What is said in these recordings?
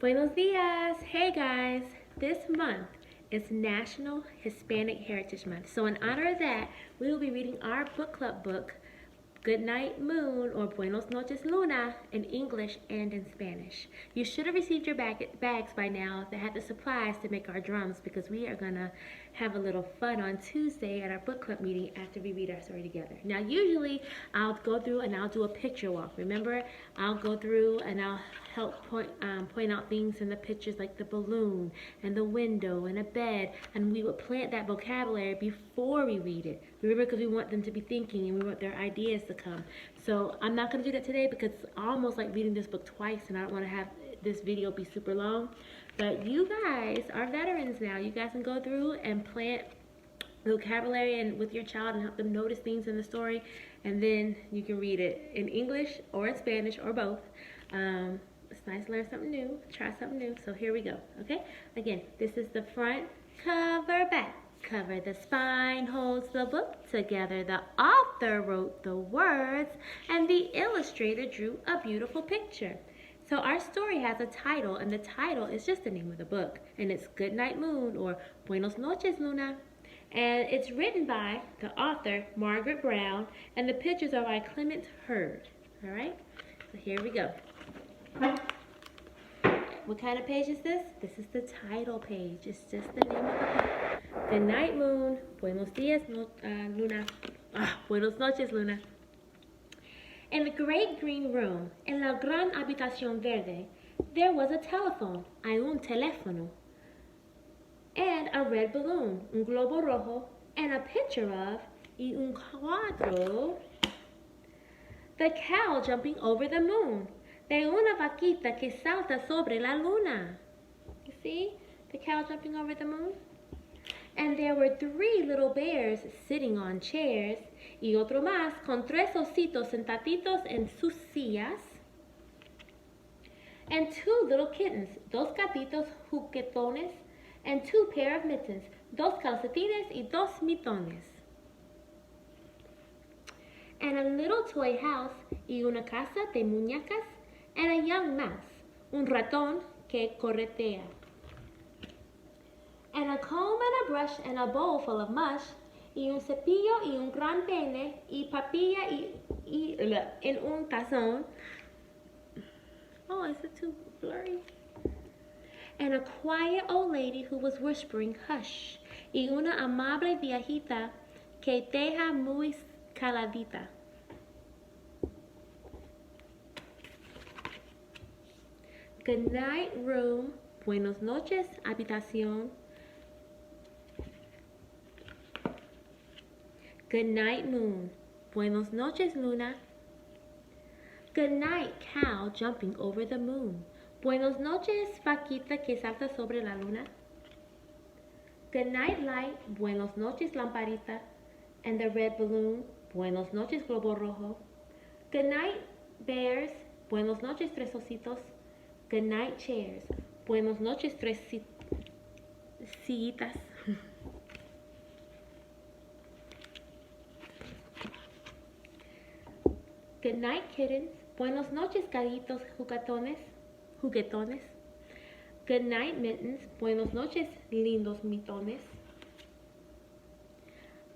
Buenos dias! Hey guys! This month is National Hispanic Heritage Month. So in honor of that, we will be reading our book club book, Good Night Moon or Buenos Noches Luna in English and in Spanish. You should have received your bags by now that have the supplies to make our drums because we are going to have a little fun on Tuesday at our book club meeting after we read our story together. Now usually I'll go through and I'll do a picture walk. Remember, I'll go through and I'll help point out things in the pictures like the balloon and the window and a bed, and we would plant that vocabulary before we read it. Remember, because we want them to be thinking and we want their ideas to come. So I'm not going to do that today because it's almost like reading this book twice and I don't want to have this video be super long. But you guys are veterans now. You guys can go through and plant vocabulary and with your child and help them notice things in the story, and then you can read it in English or in Spanish or both. It's nice to learn something new, try something new. So here we go, okay? Again, this is the front cover, back cover. The spine holds the book together. The author wrote the words, and the illustrator drew a beautiful picture. So our story has a title, and the title is just the name of the book, and it's Good Night Moon or Buenos Noches Luna. And it's written by the author, Margaret Brown, and the pictures are by Clement Hurd. All right, so here we go. What kind of page is this? This is the title page. It's just the name of the book. Good Night Moon, Buenos Dias Luna, Buenos Noches Luna. In the great green room, en la gran habitación verde, there was a telephone, hay un teléfono, and a red balloon, un globo rojo, and a picture of, y un cuadro, the cow jumping over the moon, de una vaquita que salta sobre la luna. You see the cow jumping over the moon? And there were 3 little bears sitting on chairs, y otro más con 3 ositos sentaditos en sus sillas, and 2 little kittens, 2 gatitos juguetones, and 2 pair of mittens, 2 calcetines y 2 mitones. And a little toy house y una casa de muñecas, and a young mouse, un ratón que corretea. And a comb and a brush and a bowl full of mush, y un cepillo y un gran pene, y papilla en un tazón. Oh, is it too blurry? And a quiet old lady who was whispering hush, y una amable viejita que deja muy caladita. Good night room, buenos noches habitación. Good night moon, buenos noches luna. Good night cow jumping over the moon, buenos noches vaquita que salta sobre la luna. Good night light, buenos noches lamparita, and the red balloon, buenos noches globo rojo. Good night bears, buenos noches 3 ositos. Good night chairs, buenos noches 3 sillitas. Good night kittens, buenos noches gatitos juguetones. Good night mittens, buenos noches lindos mitones.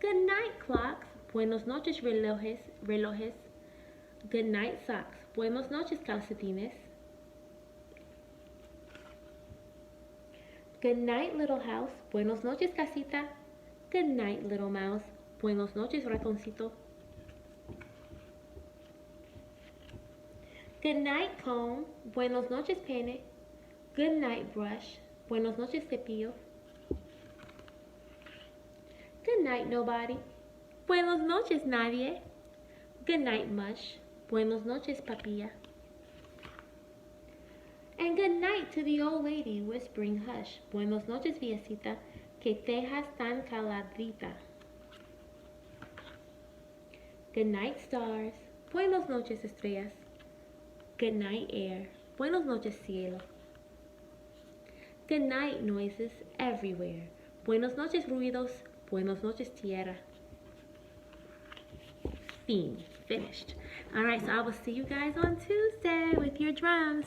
Good night clocks, buenos noches relojes. Good night socks, buenos noches calcetines. Good night little house, buenos noches casita. Good night little mouse, buenos noches ratoncito. Good night comb, buenos noches pene. Good night brush, buenos noches cepillo. Good night nobody, buenos noches nadie. Good night mush, buenos noches papilla. And good night to the old lady whispering hush, buenos noches viejita que dejas tan caladita. Good night stars, buenos noches estrellas. Good night air, buenos noches cielo. Good night noises everywhere, buenos noches ruidos, buenos noches tierra. Finished. All right, so I will see you guys on Tuesday with your drums.